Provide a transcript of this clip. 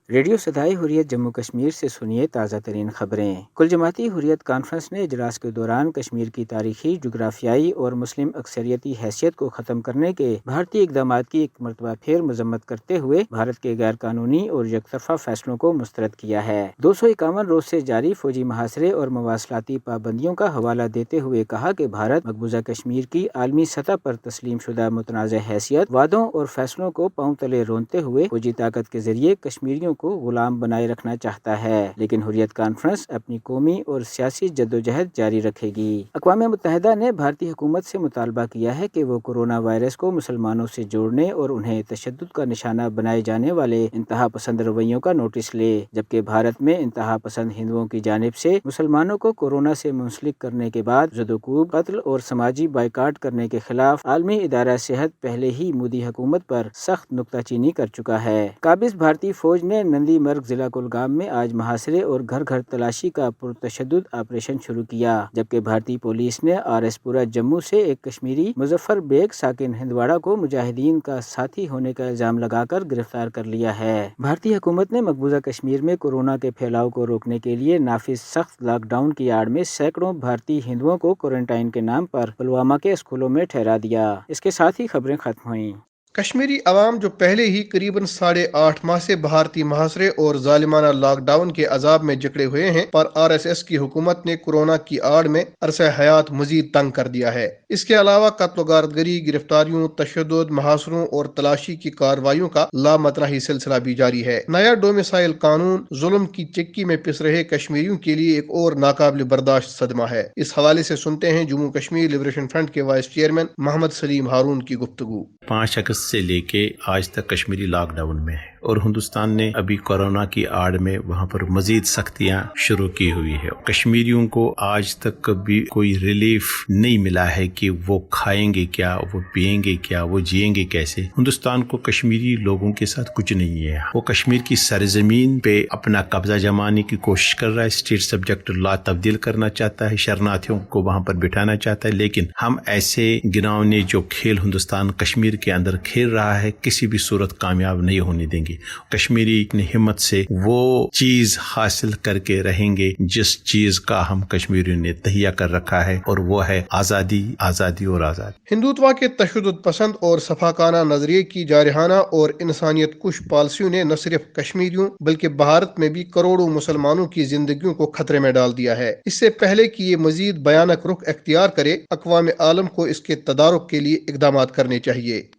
Radio صدائے حریت جموں کشمیر سے سنیے تازہ ترین خبریں۔ کل جماعتی حریت کانفرنس نے اجلاس کے دوران کشمیر کی تاریخی، جغرافیائی اور مسلم اکثریتی حیثیت کو ختم کرنے کے بھارتی اقدامات کی ایک مرتبہ پھر مذمت کرتے ہوئے بھارت کے غیر قانونی اور یک طرفہ فیصلوں کو مسترد کیا ہے۔ 251 روز سے جاری فوجی محاصرے اور مواصلاتی پابندیوں کا حوالہ دیتے ہوئے کہا کہ بھارت مقبوضہ کشمیر کی عالمی سطح پر تسلیم شدہ متنازع حیثیت، وعدوں اور فیصلوں کو پاؤں تلے رونتے ہوئے فوجی طاقت کے ذریعے کشمیریوں کو غلام بنائے رکھنا چاہتا ہے، لیکن حریت کانفرنس اپنی قومی اور سیاسی جدوجہد جاری رکھے گی۔ اقوام متحدہ نے بھارتی حکومت سے مطالبہ کیا ہے کہ وہ کورونا وائرس کو مسلمانوں سے جوڑنے اور انہیں تشدد کا نشانہ بنائے جانے والے انتہا پسند رویوں کا نوٹس لے، جبکہ بھارت میں انتہا پسند ہندوؤں کی جانب سے مسلمانوں کو کورونا سے منسلک کرنے کے بعد زد و کوب، قتل اور سماجی بائیکاٹ کرنے کے خلاف عالمی ادارہ صحت پہلے ہی مودی حکومت پر سخت نکتہ چینی کر چکا ہے۔ قابض بھارتی فوج نے نندی مرگ ضلع کولگام میں آج محاصرے اور گھر گھر تلاشی کا پرتشدد آپریشن شروع کیا، جبکہ بھارتی پولیس نے RS پورہ جموں سے ایک کشمیری مظفر بیگ ساکن ہندواڑہ کو مجاہدین کا ساتھی ہونے کا الزام لگا کر گرفتار کر لیا ہے۔ بھارتی حکومت نے مقبوضہ کشمیر میں کورونا کے پھیلاؤ کو روکنے کے لیے نافذ سخت لاک ڈاؤن کی آڑ میں سینکڑوں بھارتی ہندوؤں کو کوارنٹائن کے نام پر پلوامہ کے اسکولوں میں ٹھہرا دیا۔ اس کے ساتھ ہی خبریں ختم ہوئیں۔ کشمیری عوام جو پہلے ہی قریباً 8.5 ماہ سے بھارتی محاصرے اور ظالمانہ لاک ڈاؤن کے عذاب میں جکڑے ہوئے ہیں، پر RSS کی حکومت نے کورونا کی آڑ میں عرصہ حیات مزید تنگ کر دیا ہے۔ اس کے علاوہ قتل و غارتگری، گرفتاریوں، تشدد، محاصروں اور تلاشی کی کارروائیوں کا لامتناہی سلسلہ بھی جاری ہے۔ نیا ڈومیسائل قانون ظلم کی چکی میں پس رہے کشمیریوں کے لیے ایک اور ناقابل برداشت صدمہ ہے۔ اس حوالے سے سنتے ہیں جموں کشمیر لبریشن فرنٹ کے وائس چیئرمین محمد سلیم ہارون کی گفتگو۔ 5 اگست سے لے کے آج تک کشمیری لاک ڈاؤن میں ہے اور ہندوستان نے ابھی کورونا کی آڑ میں وہاں پر مزید سختیاں شروع کی ہوئی ہے۔ کشمیریوں کو آج تک کبھی کوئی ریلیف نہیں ملا ہے کہ وہ کھائیں گے کیا، وہ پیئیں گے کیا، وہ جئیں گے کیسے۔ ہندوستان کو کشمیری لوگوں کے ساتھ کچھ نہیں ہے۔ وہ کشمیر کی سرزمین پہ اپنا قبضہ جمانے کی کوشش کر رہا ہے، اسٹیٹ سبجیکٹ لا تبدیل کرنا چاہتا ہے، شرناتھیوں کو وہاں پر بٹھانا چاہتا ہے، لیکن ہم ایسے گناونے جو کھیل ہندوستان کشمیر کے اندر کھیل رہا ہے کسی بھی صورت کامیاب نہیں ہونے دیں گے۔ کشمیری اپنی ہمت سے وہ چیز حاصل کر کے رہیں گے جس چیز کا ہم کشمیریوں نے تہیہ کر رکھا ہے، اور وہ ہے آزادی، آزادی اور آزادی۔ ہندوتوا کے تشدد پسند اور سفاکانہ نظریے کی جارحانہ اور انسانیت کش پالیسیوں نے نہ صرف کشمیریوں بلکہ بھارت میں بھی کروڑوں مسلمانوں کی زندگیوں کو خطرے میں ڈال دیا ہے۔ اس سے پہلے کہ یہ مزید بھیانک رخ اختیار کرے، اقوام عالم کو اس کے تدارک کے لیے اقدامات کرنے چاہیے۔